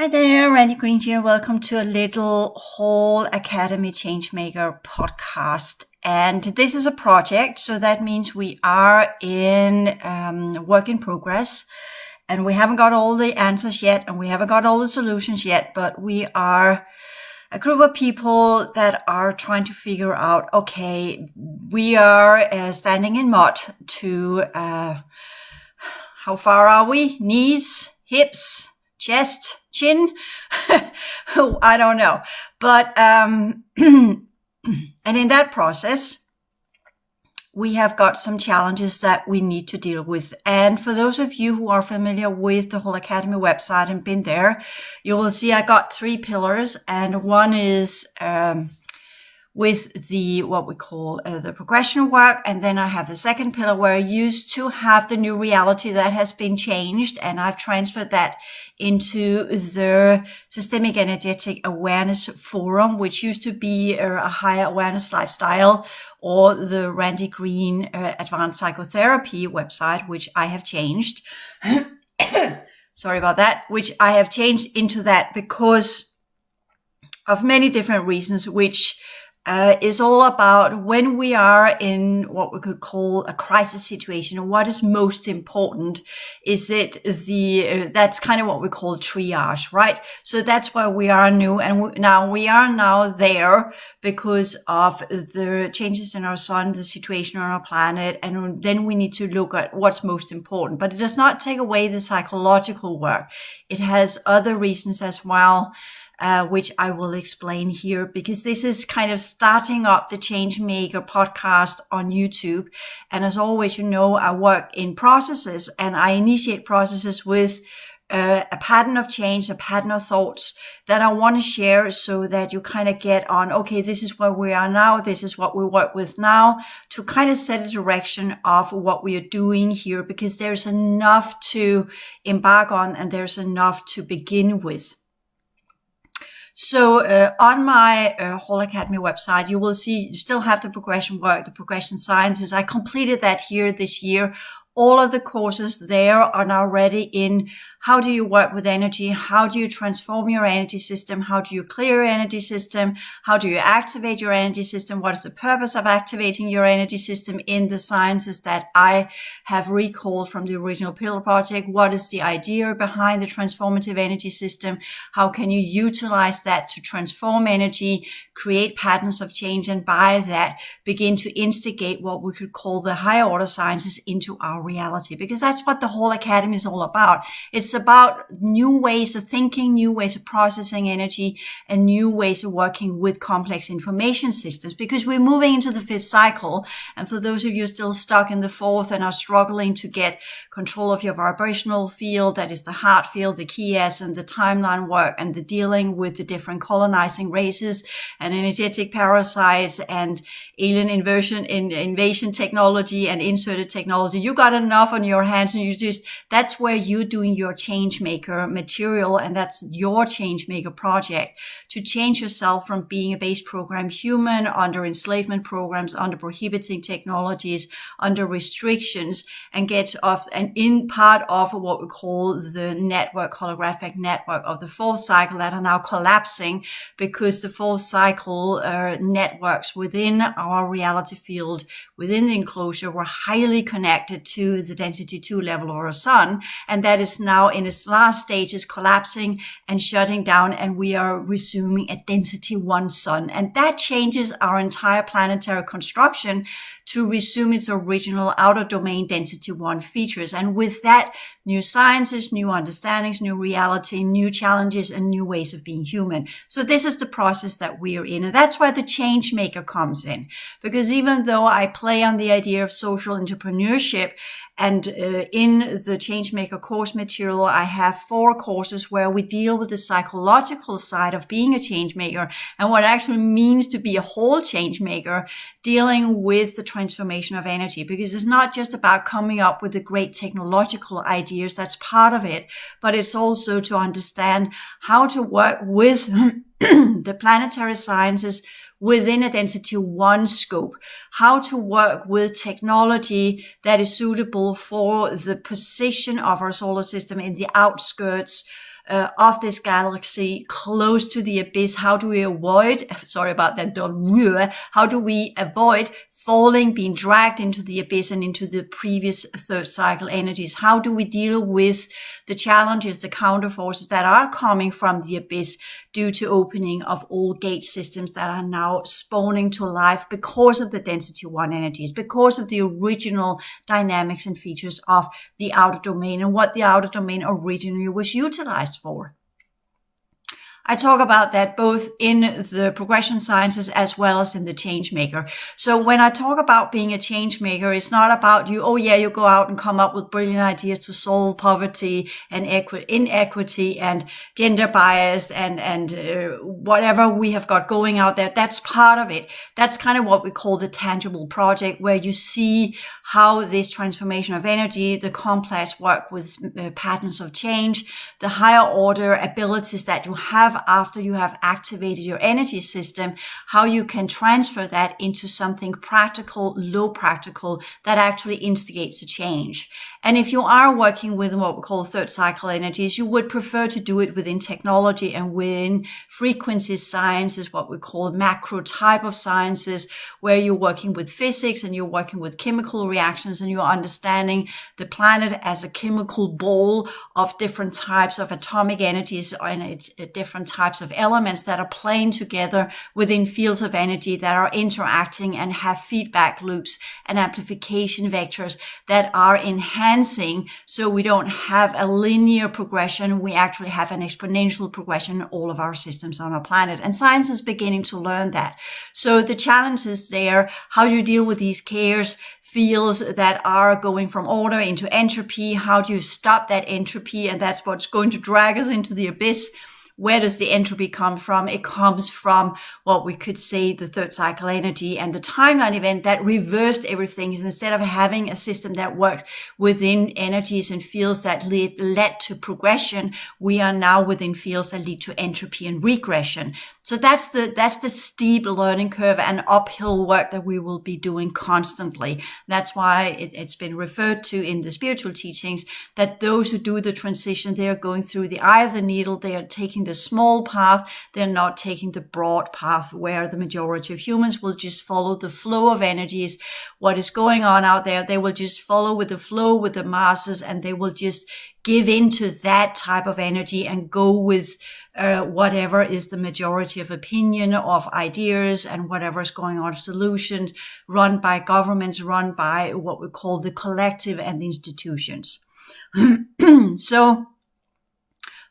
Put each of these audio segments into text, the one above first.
Hi there, Randy Green here. Welcome to a little HAL Academy Changemaker podcast. And this is a project, so that means we are in work in progress. And we haven't got all the answers yet, and we haven't got all the solutions yet, but we are a group of people that are trying to figure out, okay, we are standing in mud to how far are we? Knees, hips, chest, chin? I don't know. But, and in that process, we have got some challenges that we need to deal with. And for those of you who are familiar with the HAL Academy website and been there, you will see I got 3 pillars, and one is, with the, what we call the progression work. And then I have the second pillar where I used to have the new reality that has been changed. And I've transferred that into the Systemic Energetic Awareness Forum, which used to be a higher awareness lifestyle, or the Randy Green Advanced Psychotherapy website, which I have changed. Sorry about that, which I have changed into that because of many different reasons, which is all about when we are in what we could call a crisis situation, and what is most important. Is it that's kind of what we call triage, right? So that's why we are new, and we are now there because of the changes in our sun, the situation on our planet, and then we need to look at what's most important. But it does not take away the psychological work. It has other reasons as well, which I will explain here, because this is kind of starting up the Changemaker podcast on YouTube. And as always, you know, I work in processes, and I initiate processes with a pattern of change, a pattern of thoughts that I want to share, so that you kind of get on, okay, this is where we are now. This is what we work with now, to kind of set a direction of what we are doing here, because there's enough to embark on and there's enough to begin with. So on my HAL Academy website, you will see you still have the progression work, the progression sciences. I completed that here this year. All of the courses there are now ready in how do you work with energy? How do you transform your energy system? How do you clear your energy system? How do you activate your energy system? What is the purpose of activating your energy system in the sciences that I have recalled from the original Pillar Project? What is the idea behind the transformative energy system? How can you utilize that to transform energy, create patterns of change, and by that begin to instigate what we could call the higher order sciences into our reality? Because that's what the HAL Academy is all about. It's about new ways of thinking, new ways of processing energy, and new ways of working with complex information systems, because we're moving into the 5th cycle. And for those of you still stuck in the 4th and are struggling to get control of your vibrational field, that is the heart field, the key and the timeline work, and the dealing with the different colonizing races and energetic parasites and alien invasion technology and inserted technology, you got enough on your hands, and that's where you're doing your Changemaker material, and that's your Changemaker project, to change yourself from being a base program human under enslavement programs, under prohibiting technologies, under restrictions, and get off and in part of what we call the network, holographic network of the 4th cycle, that are now collapsing because the 4th cycle networks within our reality field, within the enclosure, were highly connected to the density 2 level or a sun, and that is now in its last stages collapsing and shutting down, and we are resuming a density 1 sun, and that changes our entire planetary construction to resume its original outer domain density 1 features. And with that, new sciences, new understandings, new reality, new challenges, and new ways of being human. So this is the process that we are in, and that's where the Changemaker comes in, because even though I play on the idea of social entrepreneurship, and in the Changemaker course material, I have 4 courses where we deal with the psychological side of being a changemaker and what it actually means to be a whole changemaker, dealing with the transformation of energy. Because it's not just about coming up with the great technological ideas, that's part of it, but it's also to understand how to work with the planetary sciences within a density 1 scope, how to work with technology that is suitable for the position of our solar system in the outskirts of this galaxy close to the abyss. How do we avoid, sorry about that, how do we avoid falling, being dragged into the abyss and into the previous third cycle energies? How do we deal with the challenges, the counter forces that are coming from the abyss due to opening of all gate systems that are now spawning to life because of the density 1 energies, because of the original dynamics and features of the outer domain and what the outer domain originally was utilized for. I talk about that both in the progression sciences as well as in the Changemaker. So when I talk about being a Changemaker, it's not about you go out and come up with brilliant ideas to solve poverty and inequity and gender bias and whatever we have got going out there. That's part of it. That's kind of what we call the tangible project, where you see how this transformation of energy, the complex work with patterns of change, the higher order abilities that you have after you have activated your energy system, how you can transfer that into something practical, low practical, that actually instigates a change. And if you are working with what we call third cycle energies, you would prefer to do it within technology and within frequency sciences, what we call macro type of sciences, where you're working with physics and you're working with chemical reactions and you're understanding the planet as a chemical ball of different types of atomic energies and its different types of elements that are playing together within fields of energy that are interacting and have feedback loops and amplification vectors that are enhancing, so we don't have a linear progression. We actually have an exponential progression in all of our systems on our planet. And science is beginning to learn that. So the challenge is there. How do you deal with these chaos fields that are going from order into entropy? How do you stop that entropy? And that's what's going to drag us into the abyss. Where does the entropy come from? It comes from what we could say the third cycle energy and the timeline event that reversed everything. Instead of having a system that worked within energies and fields that led to progression, we are now within fields that lead to entropy and regression. So that's the steep learning curve and uphill work that we will be doing constantly. That's why it's been referred to in the spiritual teachings that those who do the transition, they are going through the eye of the needle. They are taking the small path. They're not taking the broad path where the majority of humans will just follow the flow of energies. What is going on out there, they will just follow with the flow with the masses, and they will just give into that type of energy and go with whatever is the majority of opinion, of ideas, and whatever is going on, solutions run by governments, run by what we call the collective and the institutions. So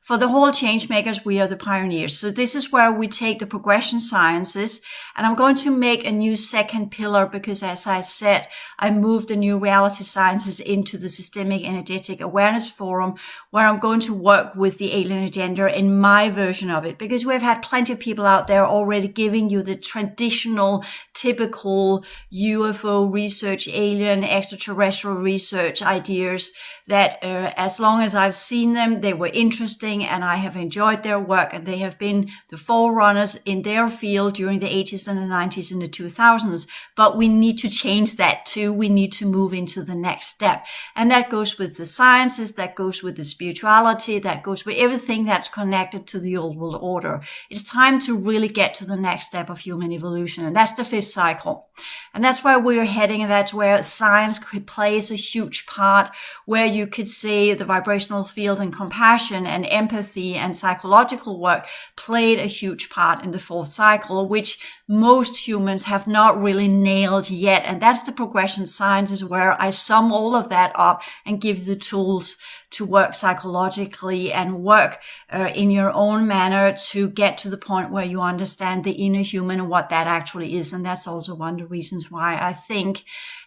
for the whole Changemakers, we are the pioneers. So this is where we take the progression sciences, and I'm going to make a new second pillar because, as I said, I moved the new reality sciences into the Systemic Energetic Awareness Forum, where I'm going to work with the alien agenda in my version of it, because we've had plenty of people out there already giving you the traditional, typical UFO research, alien, extraterrestrial research ideas that as long as I've seen them, they were interesting, and I have enjoyed their work, and they have been the forerunners in their field during the 80s and the 90s and the 2000s. But we need to change that too. We need to move into the next step. And that goes with the sciences, that goes with the spirituality, that goes with everything that's connected to the old world order. It's time to really get to the next step of human evolution. And that's the fifth cycle. And that's where we're heading. And that's where science plays a huge part, where you could say the vibrational field and compassion and empathy and psychological work played a huge part in the fourth cycle, which most humans have not really nailed yet. And that's the progression sciences, where I sum all of that up and give you the tools to work psychologically and work in your own manner to get to the point where you understand the inner human and what that actually is. And that's also one of the reasons why I think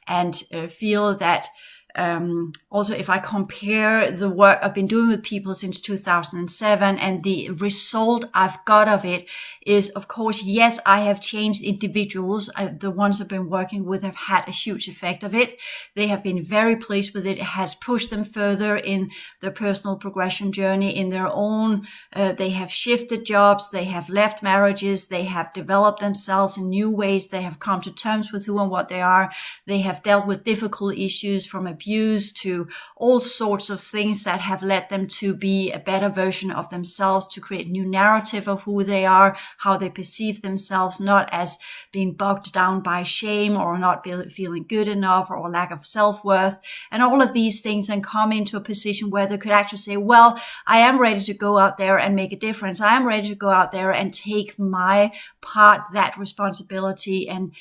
and feel that also, if I compare the work I've been doing with people since 2007 and the result I've got of it is, of course, yes, I have changed individuals. The ones I've been working with have had a huge effect of it. They have been very pleased with it. It has pushed them further in their personal progression journey in their own. They have shifted jobs. They have left marriages. They have developed themselves in new ways. They have come to terms with who and what they are. They have dealt with difficult issues from abuse abuse to all sorts of things that have led them to be a better version of themselves, to create a new narrative of who they are, how they perceive themselves, not as being bogged down by shame or not feeling good enough or lack of self-worth, and all of these things, and come into a position where they could actually say, well, I am ready to go out there and make a difference. I am ready to go out there and take my part, that responsibility, and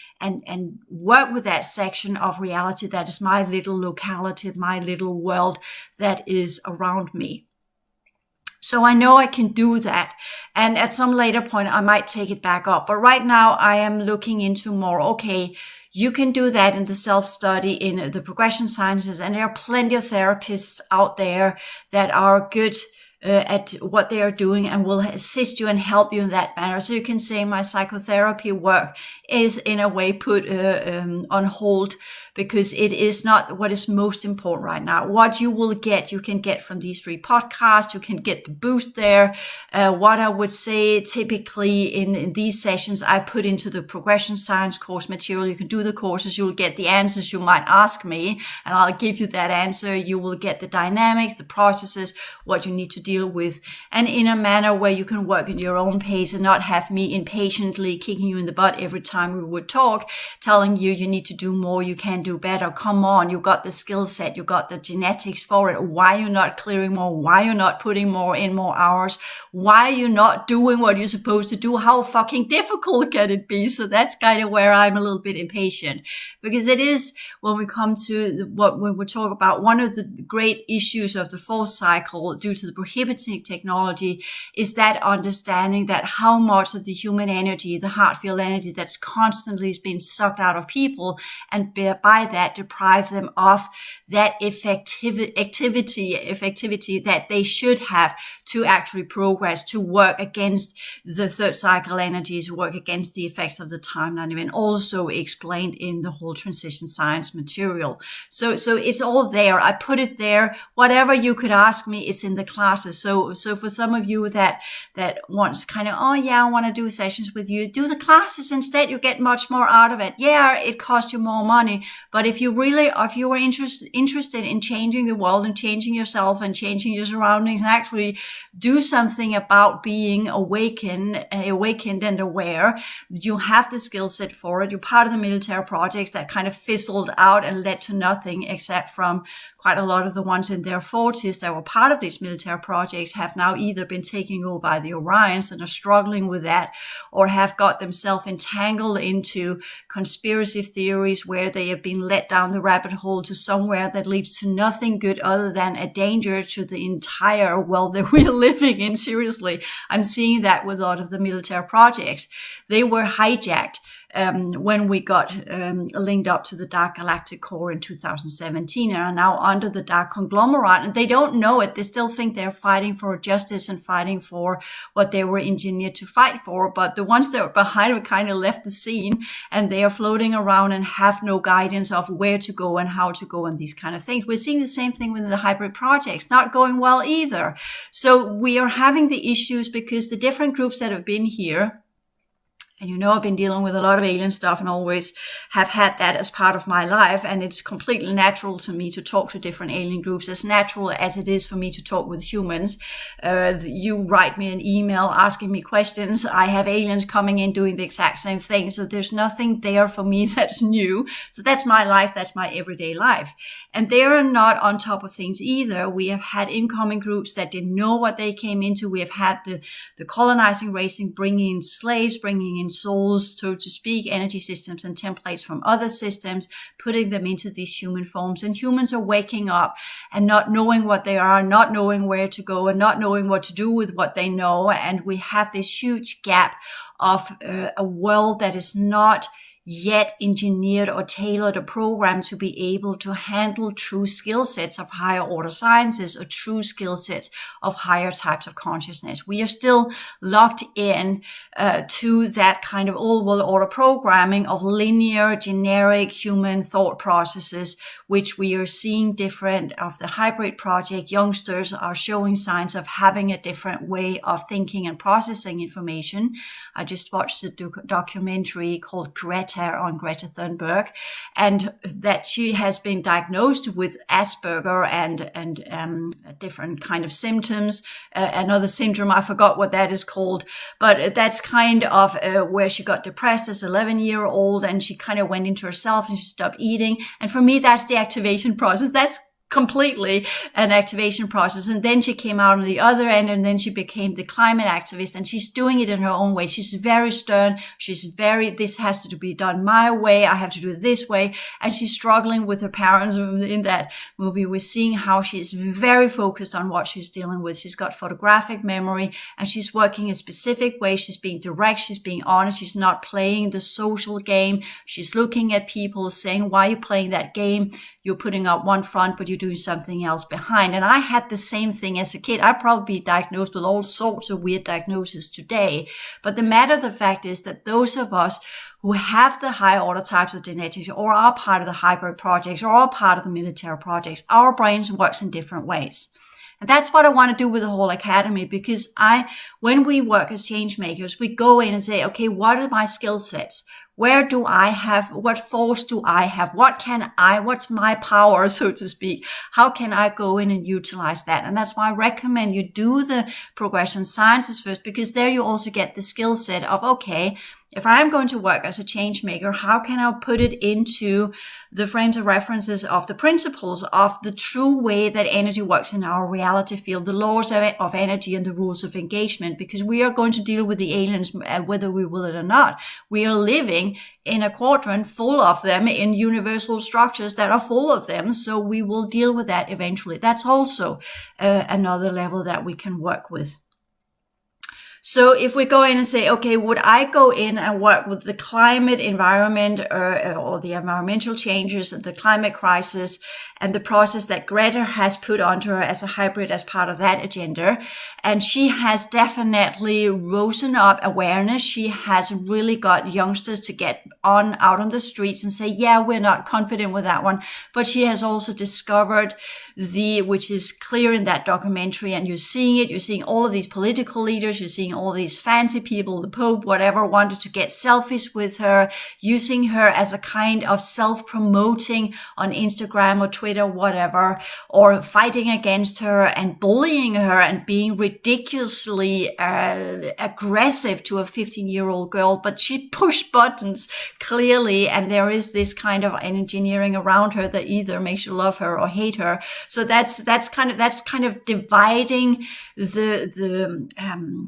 work with that section of reality that is my little locality, my little world that is around me. So I know I can do that. And at some later point, I might take it back up. But right now I am looking into more, okay, you can do that in the self-study, in the progression sciences. And there are plenty of therapists out there that are good at what they are doing and will assist you and help you in that manner. So you can say my psychotherapy work is in a way put on hold, because it is not what is most important right now. What you will get, you can get from these 3 podcasts. You can get the boost there. What I would say typically in these sessions, I put into the progression science course material. You can do the courses. You will get the answers you might ask me, and I'll give you that answer. You will get the dynamics, the processes, what you need to deal with, and in a manner where you can work at your own pace and not have me impatiently kicking you in the butt every time we would talk, telling you need to do more, you can do better, come on, you got the skill set, you got the genetics for it, why you're not clearing more, why you're not putting more in more hours, why you're not doing what you're supposed to do, how fucking difficult can it be? So that's kind of where I'm a little bit impatient, because it is, when we come to when we talk about one of the great issues of the 4th cycle due to the prohibiting technology, is that understanding that how much of the human energy, the heart field energy that's constantly being sucked out of people, and by that deprive them of that effectivity that they should have to actually progress, to work against the 3rd cycle energies, work against the effects of the timeline event, also explained in the whole transition science material. So it's all there. I put it there. Whatever you could ask me, it's in the classes. So for some of you that wants kind of, oh yeah, I want to do sessions with you, do the classes instead. You get much more out of it. Yeah, it costs you more money, but if you were interested in changing the world and changing yourself and changing your surroundings and actually do something about being awakened and aware, you have the skill set for it. You're part of the military projects that kind of fizzled out and led to nothing, except from quite a lot of the ones in their 40s that were part of these military projects have now either been taken over by the Orions and are struggling with that, or have got themselves entangled into conspiracy theories where they have been let down the rabbit hole to somewhere that leads to nothing good other than a danger to the entire world that we're living in. Seriously, I'm seeing that with a lot of the military projects. They were hijacked when we got linked up to the Dark Galactic Core in 2017, and are now under the Dark Conglomerate, and they don't know it. They still think they're fighting for justice and fighting for what they were engineered to fight for, but the ones that are behind it kind of left the scene, and they are floating around and have no guidance of where to go and how to go and these kind of things. We're seeing the same thing with the hybrid projects, not going well either. So we are having the issues because the different groups that have been here, and I've been dealing with a lot of alien stuff and always have had that as part of my life. And it's completely natural to me to talk to different alien groups, as natural as it is for me to talk with humans. You write me an email asking me questions. I have aliens coming in doing the exact same thing. So there's nothing there for me that's new. So that's my life. That's my everyday life. And they're not on top of things either. We have had incoming groups that didn't know what they came into. We have had the colonizing racing, bringing in slaves, bringing in souls, so to speak, energy systems and templates from other systems, putting them into these human forms. And humans are waking up and not knowing what they are, not knowing where to go, and not knowing what to do with what they know. And we have this huge gap of a world that is not yet engineered or tailored or programmed to be able to handle true skill sets of higher order sciences or true skill sets of higher types of consciousness. We are still locked in to that kind of old world order programming of linear, generic human thought processes, which we are seeing different of the hybrid project. Youngsters are showing signs of having a different way of thinking and processing information. I just watched a documentary called Greta satire on Greta Thunberg, and that she has been diagnosed with Asperger and different kind of symptoms. Another syndrome, I forgot what that is called, but that's kind of where she got depressed as 11-year-old, and she kind of went into herself and she stopped eating. And for me, that's the activation process. That's completely an activation process. And then she came out on the other end, and then she became the climate activist, and she's doing it in her own way. She's very stern. This has to be done my way. I have to do it this way. And she's struggling with her parents. In that movie, we're seeing how she's very focused on what she's dealing with. She's got photographic memory, and she's working a specific way. She's being direct. She's being honest. She's not playing the social game. She's looking at people saying, why are you playing that game? You're putting up one front, but you're doing something else behind. And I had the same thing as a kid. I'd probably be diagnosed with all sorts of weird diagnoses today. But the fact is that those of us who have the high order types of genetics, or are part of the hybrid projects, or are part of the military projects, our brains works in different ways. And that's what I want to do with the whole academy, because when we work as change makers, we go in and say, okay, what are my skill sets? What force do I have? What's my power, so to speak? How can I go in and utilize that? And that's why I recommend you do the progression sciences first, because there you also get the skill set of, okay, if I'm going to work as a change maker, how can I put it into the frames of references of the principles of the true way that energy works in our reality field, the laws of energy and the rules of engagement? Because we are going to deal with the aliens whether we will it or not. We are living in a quadrant full of them, in universal structures that are full of them. So we will deal with that eventually. That's also another level that we can work with. So if we go in and say, okay, would I go in and work with the climate environment or the environmental changes and the climate crisis and the process that Greta has put onto her as a hybrid as part of that agenda? And she has definitely risen up awareness. She has really got youngsters to get out on the streets and say, yeah, we're not confident with that one. But she has also discovered which is clear in that documentary, and you're seeing all of these political leaders, you're seeing all these fancy people, the Pope, whatever, wanted to get selfies with her, using her as a kind of self-promoting on Instagram or Twitter, whatever, or fighting against her and bullying her and being ridiculously aggressive to a 15-year-old girl. But she pushed buttons clearly, and there is this kind of engineering around her that either makes you love her or hate her. So that's kind of dividing the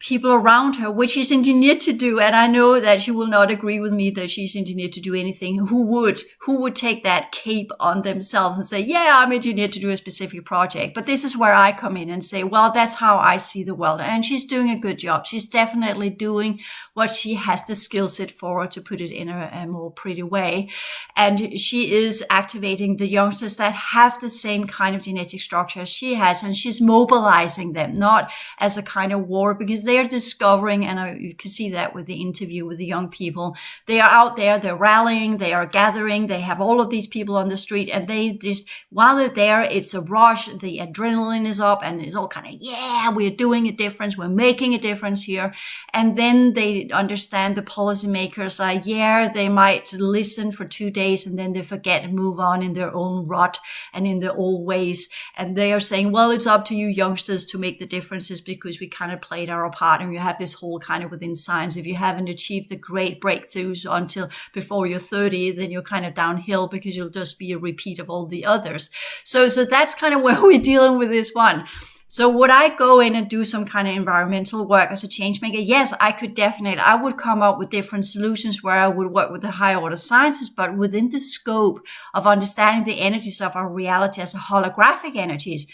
people around her, which she's engineered to do. And I know that she will not agree with me that she's engineered to do anything. Who would take that cape on themselves and say, yeah, I'm engineered to do a specific project? But this is where I come in and say, well, that's how I see the world. And she's doing a good job. She's definitely doing what she has the skill set for, to put it in a more pretty way. And she is activating the youngsters that have the same kind of genetic structure as she has. And she's mobilizing them, not as a kind of war, because they're discovering, and you can see that with the interview with the young people, they are out there, they're rallying, they are gathering, they have all of these people on the street, and they just, while they're there, it's a rush, the adrenaline is up, and it's all kind of, yeah, we're doing a difference, we're making a difference here. And then they understand, the policymakers are, they might listen for 2 days, and then they forget and move on in their own rut and in their old ways. And they are saying, well, it's up to you youngsters to make the differences, because we kind of played our part. And you have this whole kind of within science, if you haven't achieved the great breakthroughs until before you're 30, then you're kind of downhill, because you'll just be a repeat of all the others. So that's kind of where we're dealing with this one. So would I go in and do some kind of environmental work as a change maker? Yes, I could definitely. I would come up with different solutions where I would work with the higher order sciences, but within the scope of understanding the energies of our reality as a holographic energies.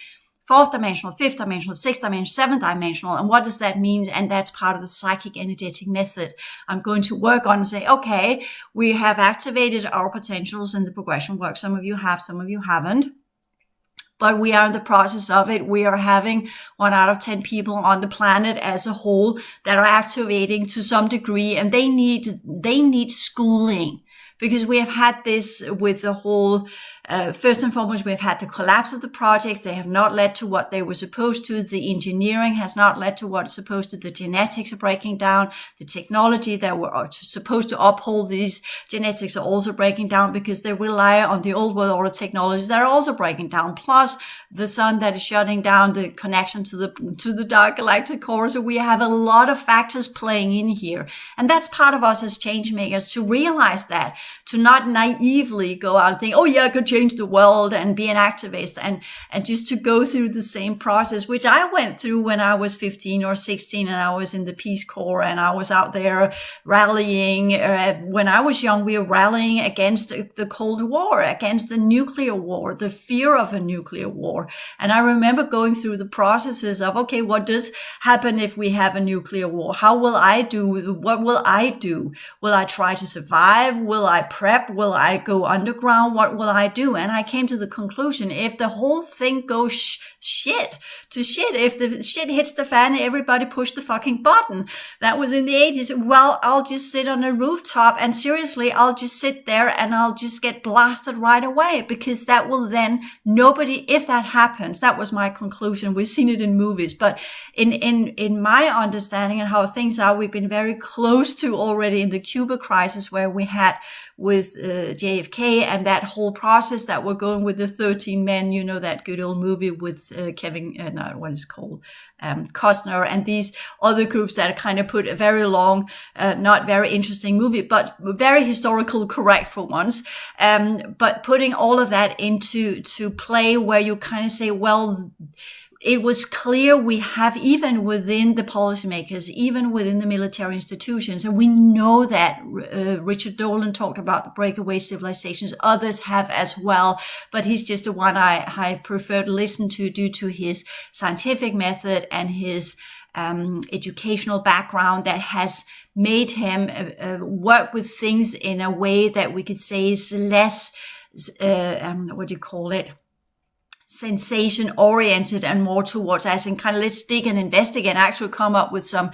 4th dimensional, 5th dimensional, 6th dimensional, 7th dimensional. And what does that mean? And that's part of the psychic energetic method I'm going to work on and say, okay, we have activated our potentials in the progression work. Some of you have, some of you haven't. But we are in the process of it. We are having 1 out of 10 people on the planet as a whole that are activating to some degree, and they need schooling. Because we have had this with the whole First and foremost, we've had the collapse of the projects. They have not led to what they were supposed to. The engineering has not led to what it's supposed to. The genetics are breaking down. The technology that were supposed to uphold these genetics are also breaking down because they rely on the old world order technologies that are also breaking down. Plus the sun that is shutting down the connection to the dark galactic core. So we have a lot of factors playing in here. And that's part of us as change makers, to realize that, to not naively go out and think, oh yeah, I could change the world and be an activist, and just to go through the same process, which I went through when I was 15 or 16 and I was in the Peace Corps and I was out there rallying. When I was young, we were rallying against the Cold War, against the nuclear war, the fear of a nuclear war. And I remember going through the processes of, okay, what does happen if we have a nuclear war? How will I do? What will I do? Will I try to survive? Will I prep? Will I go underground? What will I do? And I came to the conclusion, if the whole thing goes shit, if the shit hits the fan, everybody push the fucking button. That was in the 80s. Well, I'll just sit on a rooftop and seriously, I'll just sit there and I'll just get blasted right away, because that will then if that happens, that was my conclusion. We've seen it in movies, but in my understanding and how things are, we've been very close to already in the Cuba crisis, where we had with JFK and that whole process that we're going with the 13 Men, that good old movie with Costner and these other groups that kind of put a very long, not very interesting movie, but very historical correct for once. But putting all of that into play, where you kind of say, well, it was clear we have, even within the policymakers, even within the military institutions, and we know that Richard Dolan talked about the breakaway civilizations. Others have as well, but he's just the one I prefer to listen to due to his scientific method and his educational background that has made him work with things in a way that we could say is less, sensation oriented and more towards as in kind of let's dig and investigate and actually come up with some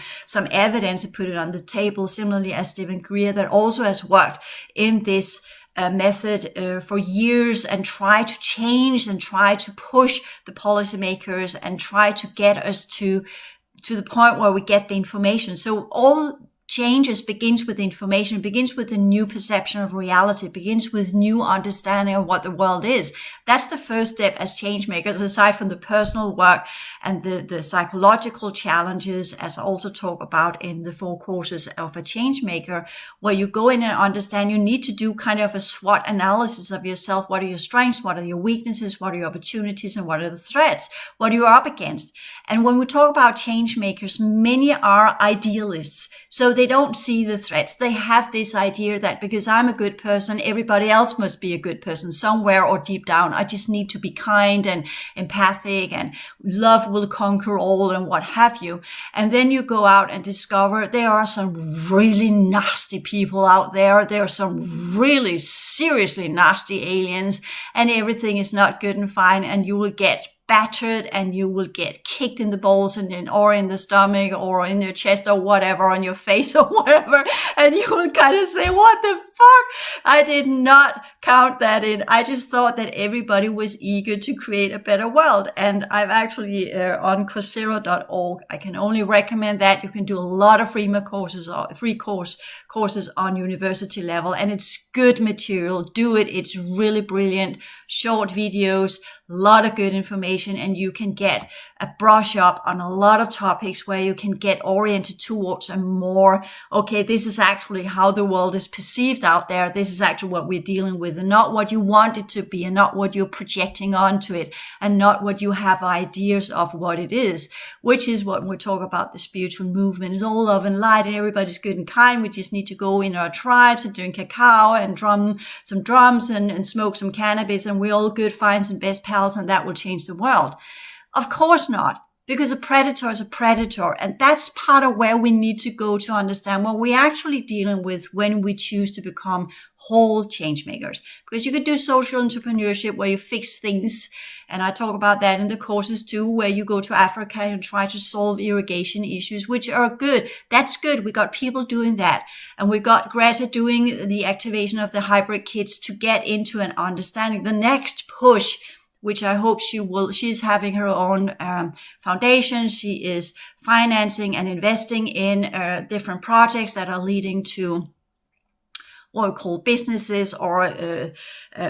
evidence and put it on the table, similarly as Stephen Greer, that also has worked in this method for years and try to change and try to push the policymakers and try to get us to the point where we get the information. So all changes begins with information. It begins with a new perception of reality. It begins with new understanding of what the world is. That's the first step as change makers, aside from the personal work and the psychological challenges, as I also talk about in the 4 courses of a change maker, where you go in and understand you need to do kind of a SWOT analysis of yourself. What are your strengths? What are your weaknesses? What are your opportunities? And what are the threats? What are you up against? And when we talk about change makers, many are idealists. So they don't see the threats. They have this idea that because I'm a good person, everybody else must be a good person somewhere or deep down. I just need to be kind and empathic and love will conquer all and what have you. And then you go out and discover there are some really nasty people out there. There are some really seriously nasty aliens, and everything is not good and fine, and you will get battered and you will get kicked in the balls or in the stomach or in your chest or whatever, on your face or whatever, and you will kind of say, what the fuck? I did not count that in. I just thought that everybody was eager to create a better world. And I've actually on Coursera.org, I can only recommend that. You can do a lot of free courses on university level, and it's good material. Do it. It's really brilliant. Short videos, a lot of good information, and you can get a brush up on a lot of topics where you can get oriented towards a more, okay, this is actually how the world is perceived out there. This is actually what we're dealing with, and not what you want it to be, and not what you're projecting onto it, and not what you have ideas of what it is, which is what we talk about the spiritual movement. It's all love and light, and everybody's good and kind. We just need to go in our tribes and drink cacao and drum some drums and smoke some cannabis, and we're all good, fine, and best pals, and that will change the world. Of course not. Because a predator is a predator. And that's part of where we need to go to understand what we're actually dealing with when we choose to become whole change makers. Because you could do social entrepreneurship where you fix things. And I talk about that in the courses too, where you go to Africa and try to solve irrigation issues, which are good. That's good. We got people doing that. And we got Greta doing the activation of the hybrid kids to get into an understanding. The next push, which I hope she will. She's having her own foundation. She is financing and investing in different projects that are leading to what we call businesses or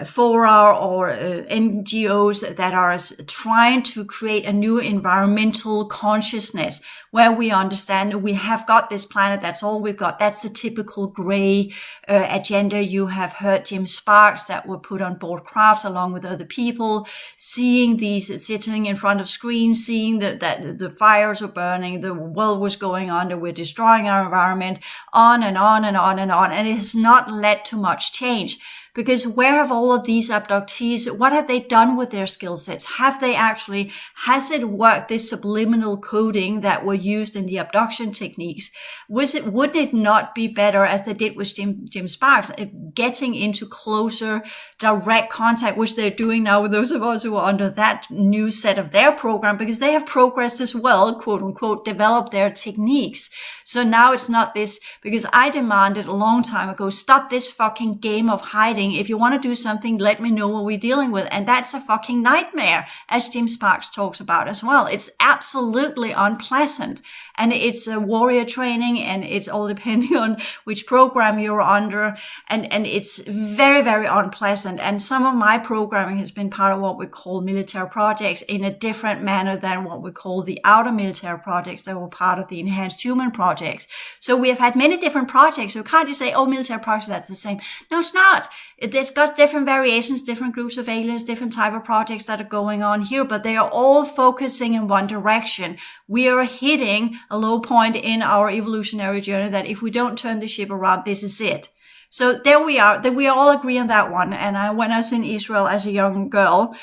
fora or NGOs that are trying to create a new environmental consciousness where we understand we have got this planet. That's all we've got. That's the typical gray agenda. You have heard Jim Sparks that were put on board crafts along with other people, seeing these, sitting in front of screens, seeing that the fires are burning, the world was going under, we're destroying our environment, on and on and on and on. And it has not led to much change. Because where have all of these abductees, what have they done with their skill sets? Has it worked, this subliminal coding that were used in the abduction techniques? Would it not be better, as they did with Jim Sparks, getting into closer direct contact, which they're doing now with those of us who are under that new set of their program, because they have progressed as well, quote unquote, developed their techniques. So now it's not this, because I demanded a long time ago, stop this fucking game of hiding. If you want to do something, let me know what we're dealing with. And that's a fucking nightmare, as Jim Sparks talks about as well. It's absolutely unpleasant. And it's a warrior training, and it's all depending on which program you're under. And it's very, very unpleasant. And some of my programming has been part of what we call military projects in a different manner than what we call the outer military projects that were part of the enhanced human projects. So we have had many different projects. So you can't just say, oh, military projects, that's the same. No, it's not. It's got different variations, different groups of aliens, different type of projects that are going on here, but they are all focusing in one direction. We are hitting a low point in our evolutionary journey that if we don't turn the ship around, this is it. So there we are. That we all agree on that one. And when I was in Israel as a young girl,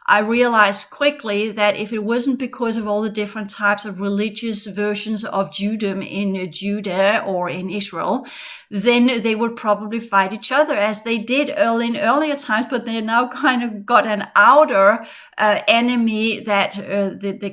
I realized quickly that if it wasn't because of all the different types of religious versions of Judaism in Judah or in Israel, then they would probably fight each other as they did in earlier times, but they now kind of got an outer enemy that the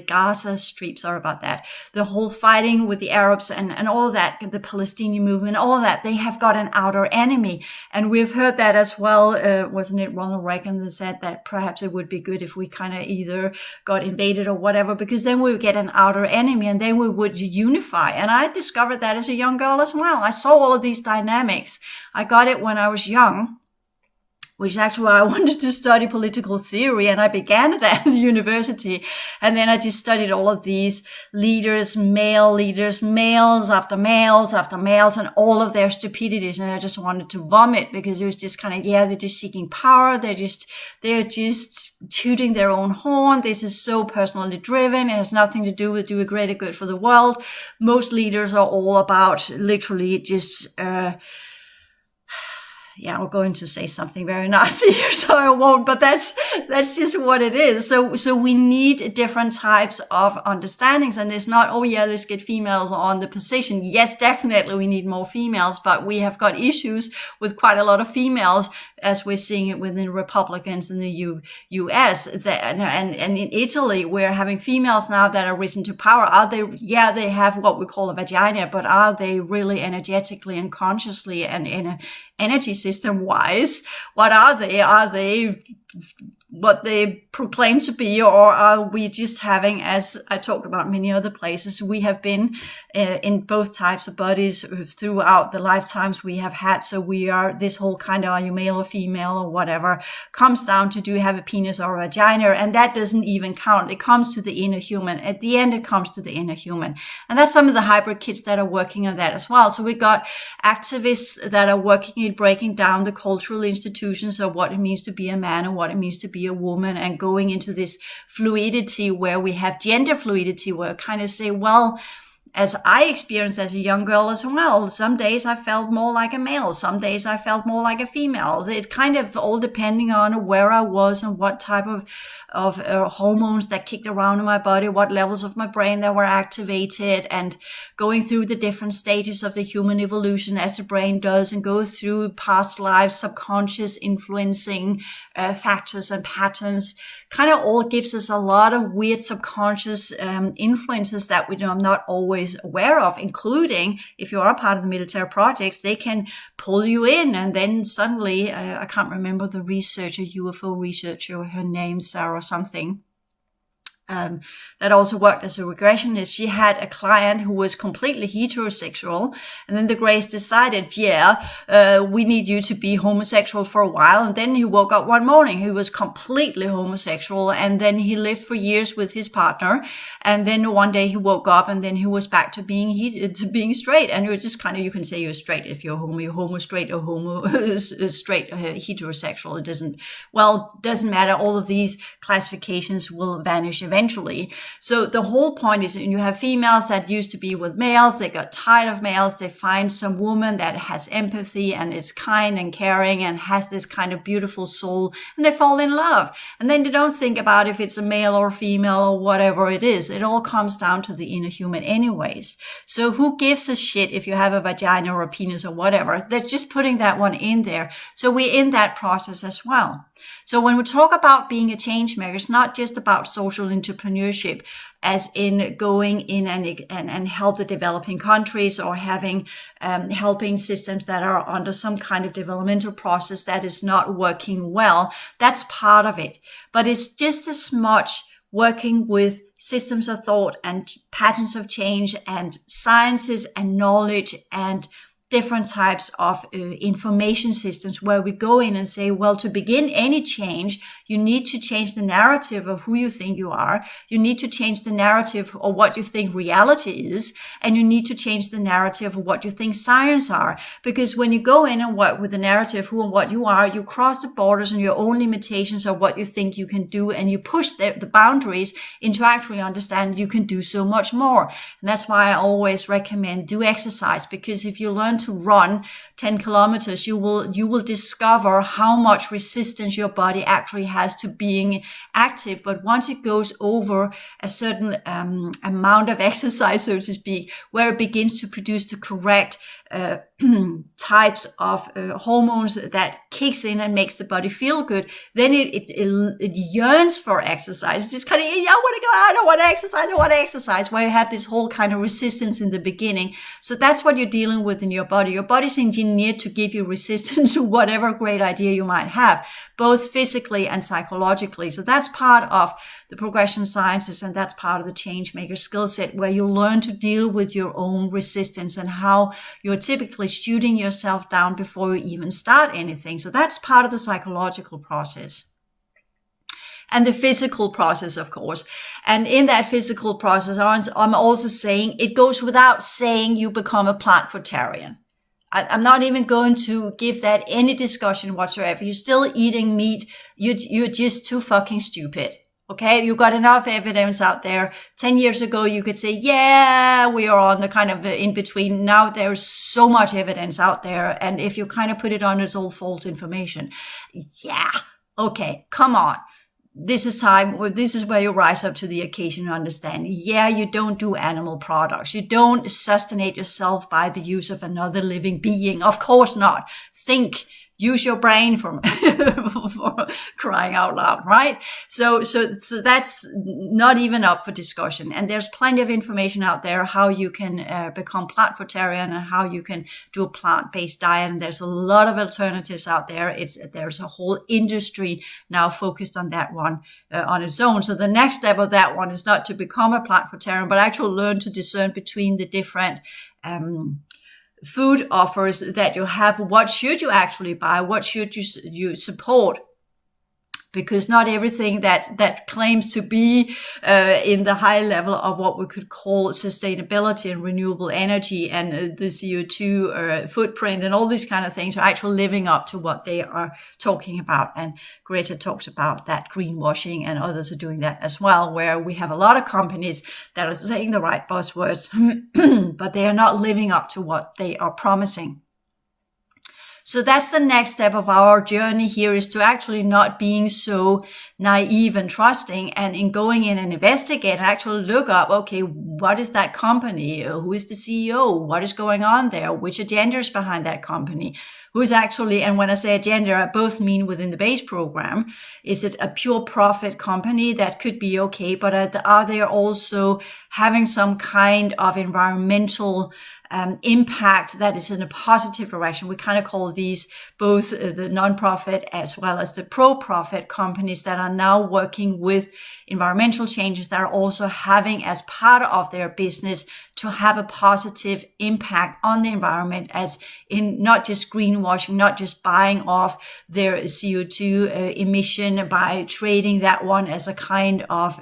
Gaza Strip, sorry about that. The whole fighting with the Arabs and all of that, the Palestinian movement, all of that, they have got an outer enemy. And we've heard that as well. Wasn't it Ronald Reagan that said that perhaps it would be good if we kind of either got invaded or whatever, because then we would get an outer enemy and then we would unify. And I discovered that as a young girl as well. I saw all of these dynamics. I got it when I was young, which is actually why I wanted to study political theory. And I began that at the university. And then I just studied all of these leaders, males after males after males, and all of their stupidities. And I just wanted to vomit, because it was just kind of, they're just seeking power. They're just tooting their own horn. This is so personally driven. It has nothing to do with doing greater good for the world. Most leaders are all about literally just, I'm going to say something very nasty here, so I won't, but that's just what it is. So we need different types of understandings, and it's not, let's get females on the position. Yes, definitely we need more females, but we have got issues with quite a lot of females, as we're seeing it within Republicans in the US. And in Italy, we're having females now that are risen to power. Are they, they have what we call a vagina, but are they really energetically and consciously and in an energy system wise? What are they? Are they what they proclaim to be, or are we just having, as I talked about many other places, we have been in both types of bodies throughout the lifetimes we have had. So we are this whole kind of, are you male or female or whatever, comes down to, do you have a penis or a vagina? And that doesn't even count. It comes to the inner human. At the end, it comes to the inner human. And that's some of the hybrid kids that are working on that as well. So we got activists that are working at breaking down the cultural institutions of what it means to be a man and what it means to be a woman, and going into this fluidity where we have gender fluidity, where I kind of say, well, as I experienced as a young girl as well. Some days I felt more like a male. Some days I felt more like a female. It kind of all depending on where I was and what type of hormones that kicked around in my body, what levels of my brain that were activated, and going through the different stages of the human evolution as the brain does, and go through past lives, subconscious influencing factors and patterns. Kind of all gives us a lot of weird subconscious influences that we're not always aware of, including if you are a part of the military projects, they can pull you in, and then suddenly, I can't remember the researcher, UFO researcher, her name, Sarah something, that also worked as a regressionist. She had a client who was completely heterosexual, and then the Greys decided, we need you to be homosexual for a while. And then he woke up one morning, he was completely homosexual, and then he lived for years with his partner. And then one day he woke up, and then he was back to being straight. And you're just kind of, you can say you're straight if you're homo straight, or homo straight heterosexual. It doesn't matter. All of these classifications will vanish eventually. So the whole point is, you have females that used to be with males, they got tired of males, they find some woman that has empathy and is kind and caring and has this kind of beautiful soul, and they fall in love. And then they don't think about if it's a male or female or whatever it is. It all comes down to the inner human anyways. So who gives a shit if you have a vagina or a penis or whatever? They're just putting that one in there. So we're in that process as well. So when we talk about being a change maker, it's not just about social entrepreneurship, as in going in and help the developing countries, or having helping systems that are under some kind of developmental process that is not working well. That's part of it. But it's just as much working with systems of thought and patterns of change and sciences and knowledge and different types of information systems, where we go in and say, well, to begin any change, you need to change the narrative of who you think you are. You need to change the narrative of what you think reality is. And you need to change the narrative of what you think science are. Because when you go in and work with the narrative, who and what you are, you cross the borders and your own limitations of what you think you can do. And you push the boundaries into actually understand you can do so much more. And that's why I always recommend do exercise, because if you learn to run 10 kilometers, you will discover how much resistance your body actually has to being active. But once it goes over a certain amount of exercise, so to speak, where it begins to produce the correct types of hormones that kicks in and makes the body feel good, then it yearns for exercise. It's just kind of, I want to go out, I don't want to exercise, where you have this whole kind of resistance in the beginning. So that's what you're dealing with in your body. Your body's engineered to give you resistance to whatever great idea you might have, both physically and psychologically. So that's part of the progression sciences, and that's part of the change maker skill set, where you learn to deal with your own resistance and how you're typically shooting yourself down before you even start anything. So that's part of the psychological process. And the physical process, of course. And in that physical process, I'm also saying, it goes without saying, you become a plant-fruitarian. I'm not even going to give that any discussion whatsoever. You're still eating meat. You're just too fucking stupid. Okay, you got enough evidence out there. 10 years ago, you could say, yeah, we are on the kind of in between. Now there's so much evidence out there. And if you kind of put it on, it's all false information. Yeah. Okay. Come on. This is where you rise up to the occasion and understand. Yeah, you don't do animal products. You don't sustainate yourself by the use of another living being. Of course not. Think. Use your brain for crying out loud, right? So that's not even up for discussion. And there's plenty of information out there how you can become plant-fruitarian and how you can do a plant-based diet. And there's a lot of alternatives out there. There's a whole industry now focused on that one on its own. So the next step of that one is not to become a plant-fruitarian, but actually learn to discern between the different food offers that you have. What should you actually buy? What should you support? because not everything that claims to be in the high level of what we could call sustainability and renewable energy and the CO2 footprint and all these kind of things are actually living up to what they are talking about. And Greta talks about that greenwashing, and others are doing that as well, where we have a lot of companies that are saying the right buzzwords, but they are not living up to what they are promising. So that's the next step of our journey here, is to actually not being so naive and trusting, and in going in and investigate and actually look up, okay, what is that company? Who is the CEO? What is going on there? Which agenda is behind that company? Who is actually, and when I say agenda, I both mean within the base program. Is it a pure profit company? That could be okay, but are they also having some kind of environmental impact that is in a positive direction? We kind of call these both the non-profit as well as the pro-profit companies that are now working with environmental changes, that are also having as part of their business to have a positive impact on the environment, as in not just greenwashing, not just buying off their CO2 emission by trading that one as a kind of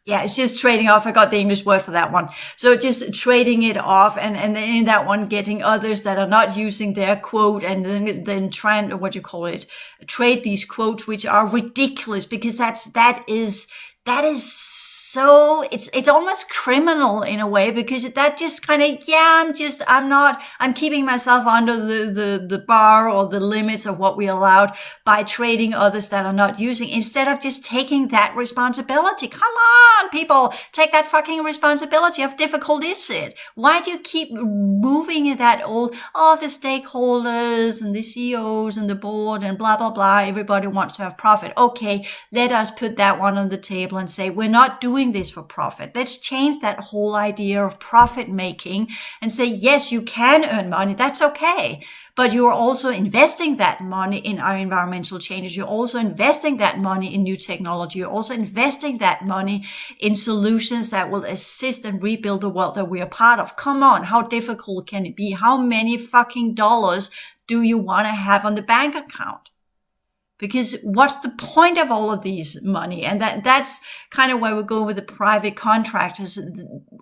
yeah, it's just trading off. I got the English word for that one. So just trading it off, and then in that one getting others that are not using their quote, and then trying, what you call it, trade these quotes, which are ridiculous, because that is so, it's almost criminal in a way, because that just kind of, I'm keeping myself under the bar or the limits of what we allowed by trading others that are not using, instead of just taking that responsibility. Come on, people, take that fucking responsibility. How difficult is it? Why do you keep moving in that old, the stakeholders and the CEOs and the board and blah, blah, blah. Everybody wants to have profit. Okay, let us put that one on the table and say, we're not doing this for profit. Let's change that whole idea of profit making and say, yes, you can earn money. That's okay. But you're also investing that money in our environmental changes. You're also investing that money in new technology. You're also investing that money in solutions that will assist and rebuild the world that we are part of. Come on, how difficult can it be? How many fucking dollars do you want to have on the bank account? Because what's the point of all of these money? And that's kind of where we go with the private contractors.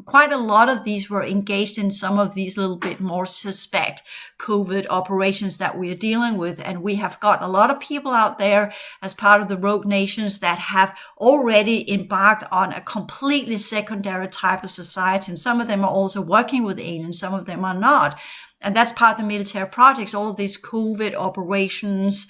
Quite a lot of these were engaged in some of these little bit more suspect COVID operations that we are dealing with. And we have gotten a lot of people out there as part of the rogue nations that have already embarked on a completely secondary type of society. And some of them are also working with aliens. Some of them are not. And that's part of the military projects, all of these COVID operations,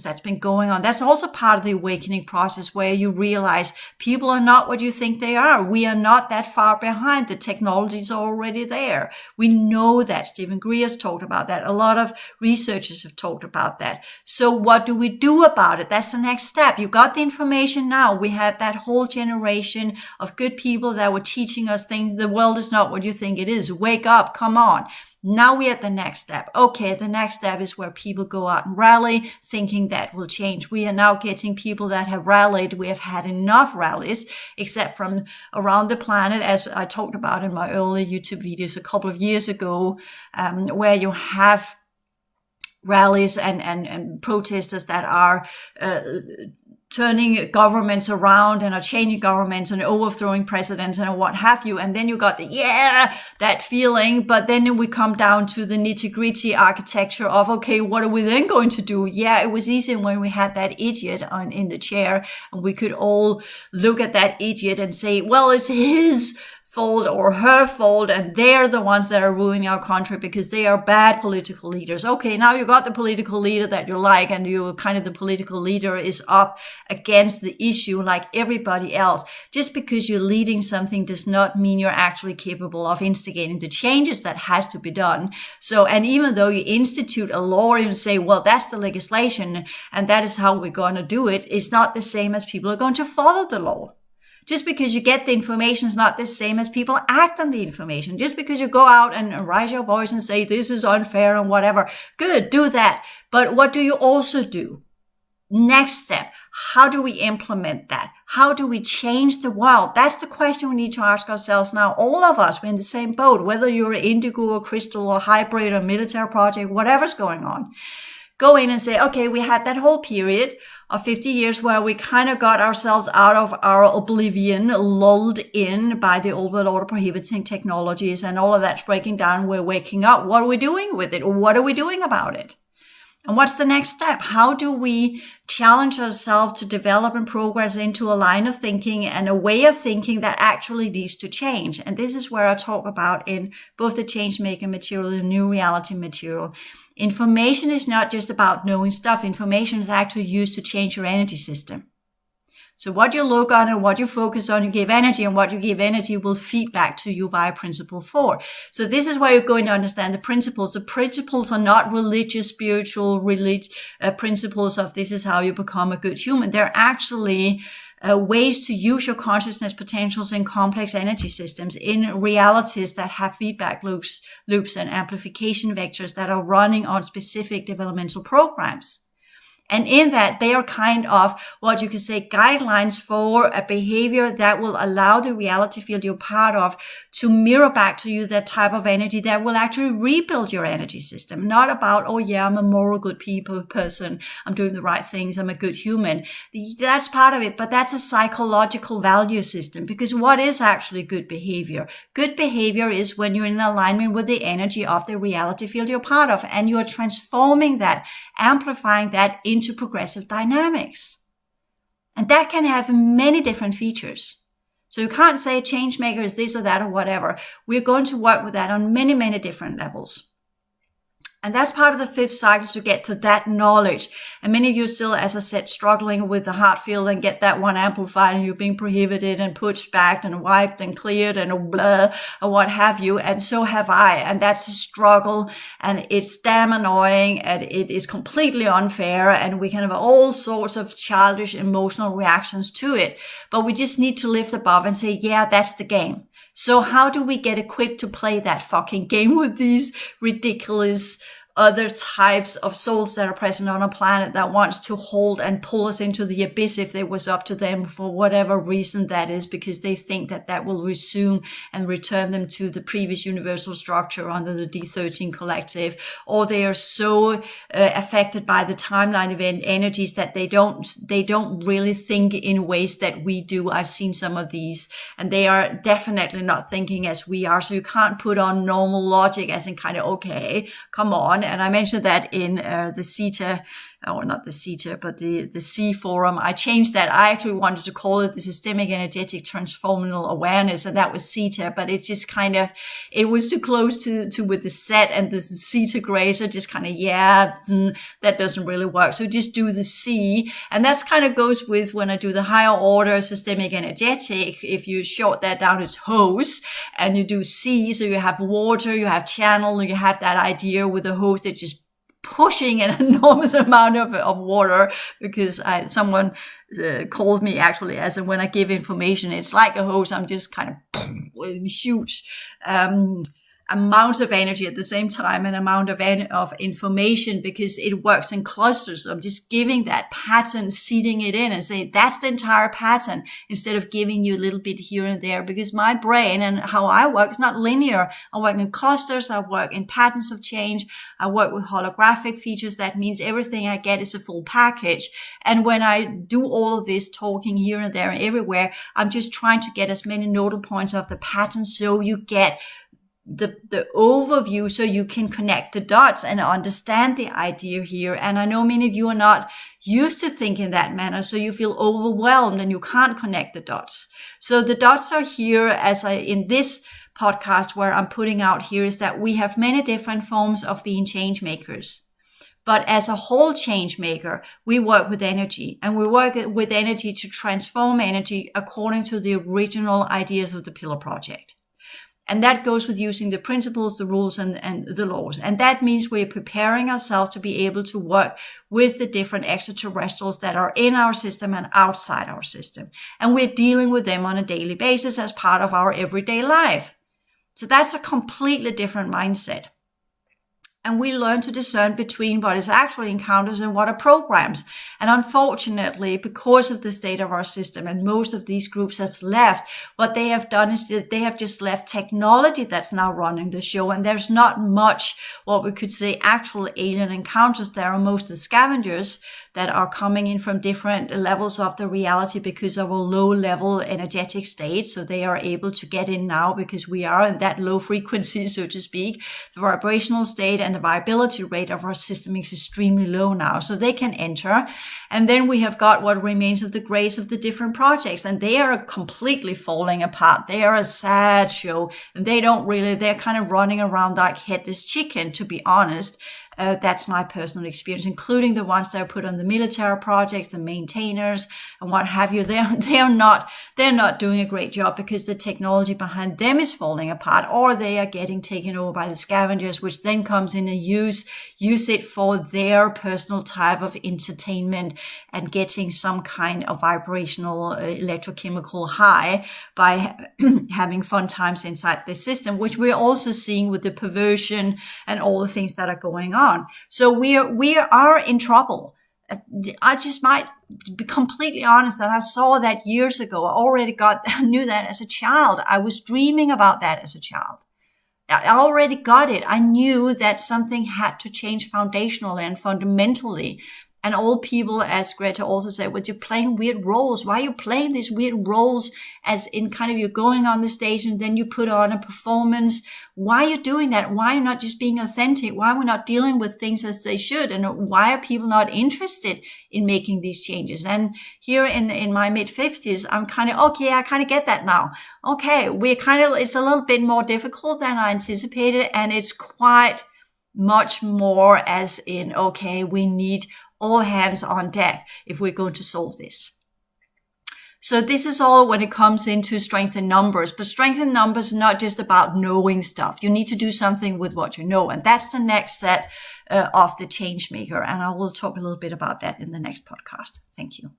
that's been going on. That's also part of the awakening process, where you realize people are not what you think they are. We are not that far behind. The technologies are already there. We know that. Stephen Greer's talked about that. A lot of researchers have talked about that. So what do we do about it? That's the next step. You got the information now. We had that whole generation of good people that were teaching us things. The world is not what you think it is. Wake up. Come on. Now we're at the next step. Okay, the next step is where people go out and rally, thinking that will change. We are now getting people that have rallied. We have had enough rallies, except from around the planet, as I talked about in my early YouTube videos a couple of years ago, where you have rallies and protesters that are turning governments around and are changing governments and overthrowing presidents and what have you. And then you got that feeling. But then we come down to the nitty-gritty architecture of, okay, what are we then going to do? Yeah, it was easy when we had that idiot in the chair, and we could all look at that idiot and say, well, it's his fault or her fault, and they're the ones that are ruining our country because they are bad political leaders. Okay, now you got the political leader that you like, and you kind of the political leader is up against the issue like everybody else. Just because you're leading something does not mean you're actually capable of instigating the changes that has to be done. So, and even though you institute a law and say, well, that's the legislation and that is how we're going to do it, it's not the same as people are going to follow the law. Just because you get the information is not the same as people act on the information. Just because you go out and raise your voice and say, this is unfair and whatever. Good, do that. But what do you also do? Next step, how do we implement that? How do we change the world? That's the question we need to ask ourselves now. All of us, we're in the same boat, whether you're Indigo or Crystal or Hybrid or military project, whatever's going on. go in and say, okay, we had that whole period of 50 years where we kind of got ourselves out of our oblivion, lulled in by the old world order prohibiting technologies, and all of that's breaking down. We're waking up. What are we doing with it? What are we doing about it? And what's the next step? How do we challenge ourselves to develop and progress into a line of thinking and a way of thinking that actually leads to change? And this is where I talk about in both the Changemaker material and the New Reality material. Information is not just about knowing stuff. Information is actually used to change your energy system. So what you look on and what you focus on, you give energy, and what you give energy will feed back to you via principle 4. So this is where you're going to understand the principles. The principles are not religious, spiritual, principles of this is how you become a good human. They're actually ways to use your consciousness potentials in complex energy systems, in realities that have feedback loops and amplification vectors that are running on specific developmental programs. And in that, they are kind of what you can say guidelines for a behavior that will allow the reality field you're part of to mirror back to you that type of energy that will actually rebuild your energy system. Not about, oh yeah, I'm a moral good person. I'm doing the right things. I'm a good human. That's part of it, but that's a psychological value system, because what is actually good behavior? Good behavior is when you're in alignment with the energy of the reality field you're part of, and you're transforming that, amplifying that into progressive dynamics. And that can have many different features. So you can't say Changemaker is this or that or whatever. We're going to work with that on many, many different levels. And that's part of the 5th cycle, to get to that knowledge. And many of you still, as I said, struggling with the heart field and get that one amplified, and you're being prohibited and pushed back and wiped and cleared and blah, or what have you. And so have I. And that's a struggle, and it's damn annoying, and it is completely unfair. And we can have all sorts of childish emotional reactions to it. But we just need to lift above and say, yeah, that's the game. So how do we get equipped to play that fucking game with these ridiculous other types of souls that are present on a planet that wants to hold and pull us into the abyss if it was up to them, for whatever reason that is, because they think that that will resume and return them to the previous universal structure under the D13 collective, or they are so affected by the timeline of energies that they don't really think in ways that we do. I've seen some of these, and they are definitely not thinking as we are. So you can't put on normal logic as in kind of, okay, come on. And I mentioned that in the CETA, or not the CETA, but the C forum. I changed that. I actually wanted to call it the Systemic Energetic Transformational Awareness, and that was CETA, but it just kind of, it was too close to with the set and the CETA gray, so just kind of, yeah, that doesn't really work. So just do the C, and that's kind of goes with when I do the higher order Systemic Energetic. If you short that down, it's hose, and you do C, so you have water, you have channel, and you have that idea with the hose that just pushing an enormous amount of water, because someone called me actually as in when I give information, it's like a hose. I'm just kind of huge amounts of energy at the same time, an amount of information, because it works in clusters. So I'm just giving that pattern, seeding it in and saying that's the entire pattern, instead of giving you a little bit here and there, because my brain and how I work is not linear. I work in clusters. I work in patterns of change. I work with holographic features. That means everything I get is a full package. And when I do all of this talking here and there and everywhere, I'm just trying to get as many nodal points of the pattern, so you get the overview, so you can connect the dots and understand the idea here. And I know many of you are not used to thinking that manner, so you feel overwhelmed and you can't connect the dots. So the dots are here, as in this podcast where I'm putting out here, is that we have many different forms of being change makers. But as a whole change maker, we work with energy, and we work with energy to transform energy according to the original ideas of the Pillar Project. And that goes with using the principles, the rules, and the laws. And that means we're preparing ourselves to be able to work with the different extraterrestrials that are in our system and outside our system. And we're dealing with them on a daily basis as part of our everyday life. So that's a completely different mindset. And we learn to discern between what is actually encounters and what are programs. And unfortunately, because of the state of our system, and most of these groups have left, what they have done is that they have just left technology that's now running the show. And there's not much, what we could say, actual alien encounters. There are most of the scavengers that are coming in from different levels of the reality because of a low level energetic state. So they are able to get in now because we are in that low frequency, so to speak. The vibrational state and the viability rate of our system is extremely low now. So they can enter. And then we have got what remains of the grays of the different projects. And they are completely falling apart. They are a sad show. And they're kind of running around like headless chicken, to be honest. That's my personal experience, including the ones that are put on the military projects, the maintainers and what have you. They're not doing a great job because the technology behind them is falling apart, or they are getting taken over by the scavengers, which then comes in and use it for their personal type of entertainment and getting some kind of vibrational electrochemical high by having fun times inside the system, which we're also seeing with the perversion and all the things that are going on. So we are in trouble. I just might be completely honest that I saw that years ago. I knew that as a child. I was dreaming about that as a child. I already got it. I knew that something had to change foundationally and fundamentally. And all people, as Greta also said, well, you're playing weird roles. Why are you playing these weird roles as in kind of you're going on the stage and then you put on a performance? Why are you doing that? Why are you not just being authentic? Why are we not dealing with things as they should? And why are people not interested in making these changes? And here in my mid-50s, I'm kind of, okay, I kind of get that now. Okay, it's a little bit more difficult than I anticipated. And it's quite much more as in, okay, we need all hands on deck if we're going to solve this. So this is all when it comes into strength in numbers, but strength in numbers is not just about knowing stuff. You need to do something with what you know. And that's the next set of the Changemaker. And I will talk a little bit about that in the next podcast. Thank you.